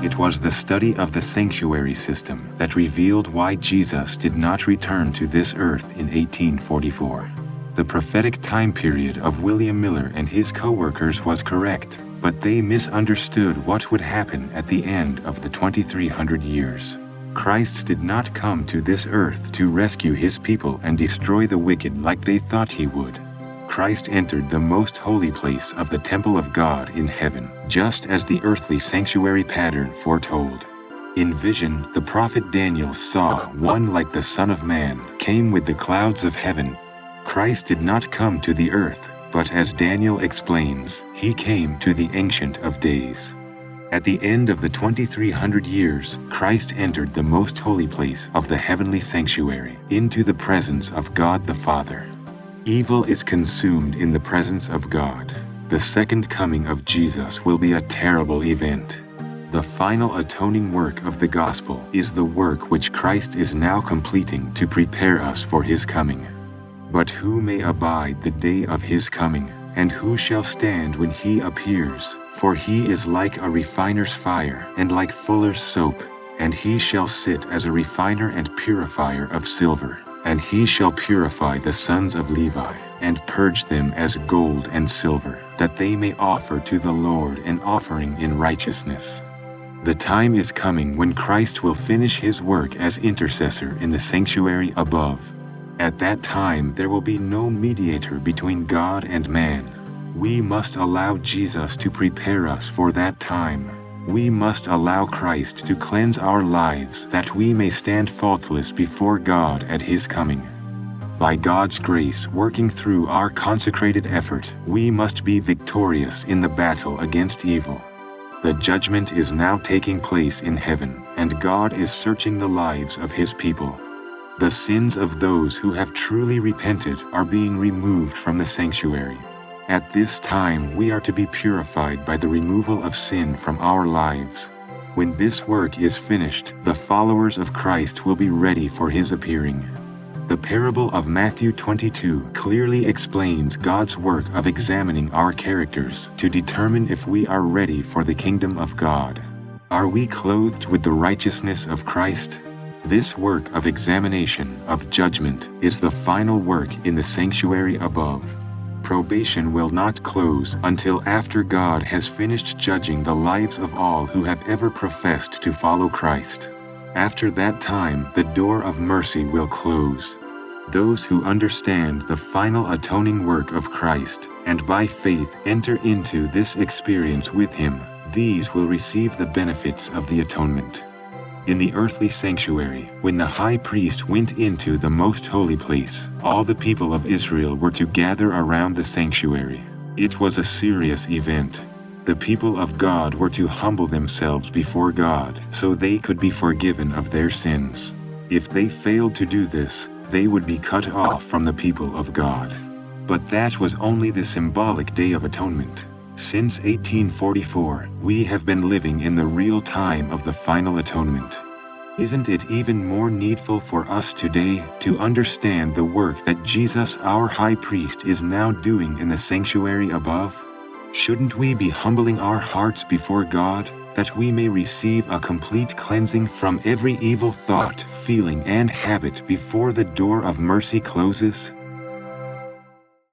It was the study of the sanctuary system that revealed why Jesus did not return to this earth in 1844. The prophetic time period of William Miller and his co-workers was correct, but they misunderstood what would happen at the end of the 2300 years. Christ did not come to this earth to rescue his people and destroy the wicked like they thought he would. Christ entered the most holy place of the temple of God in heaven, just as the earthly sanctuary pattern foretold. In vision, the prophet Daniel saw one like the Son of Man came with the clouds of heaven. Christ did not come to the earth, but as Daniel explains, he came to the Ancient of Days. At the end of the 2300 years, Christ entered the most holy place of the heavenly sanctuary, into the presence of God the Father. Evil is consumed in the presence of God. The second coming of Jesus will be a terrible event. The final atoning work of the gospel is the work which Christ is now completing to prepare us for his coming. But who may abide the day of his coming, and who shall stand when he appears? For he is like a refiner's fire, and like fuller's soap, and he shall sit as a refiner and purifier of silver. And he shall purify the sons of Levi, and purge them as gold and silver, that they may offer to the Lord an offering in righteousness. The time is coming when Christ will finish his work as intercessor in the sanctuary above. At that time there will be no mediator between God and man. We must allow Jesus to prepare us for that time. We must allow Christ to cleanse our lives that we may stand faultless before God at his coming. By God's grace working through our consecrated effort, we must be victorious in the battle against evil. The judgment is now taking place in heaven, and God is searching the lives of his people. The sins of those who have truly repented are being removed from the sanctuary. At this time we are to be purified by the removal of sin from our lives. When this work is finished, the followers of Christ will be ready for his appearing. The parable of Matthew 22 clearly explains God's work of examining our characters to determine if we are ready for the kingdom of God. Are we clothed with the righteousness of Christ? This work of examination, of judgment, is the final work in the sanctuary above. Probation will not close until after God has finished judging the lives of all who have ever professed to follow Christ. After that time, the door of mercy will close. Those who understand the final atoning work of Christ, and by faith enter into this experience with him, these will receive the benefits of the atonement. In the earthly sanctuary, when the high priest went into the most holy place, all the people of Israel were to gather around the sanctuary. It was a serious event. The people of God were to humble themselves before God so they could be forgiven of their sins. If they failed to do this, they would be cut off from the people of God. But that was only the symbolic Day of Atonement. Since 1844, we have been living in the real time of the final atonement. Isn't it even more needful for us today to understand the work that Jesus our high priest is now doing in the sanctuary above? Shouldn't we be humbling our hearts before God, that we may receive a complete cleansing from every evil thought, feeling, and habit before the door of mercy closes?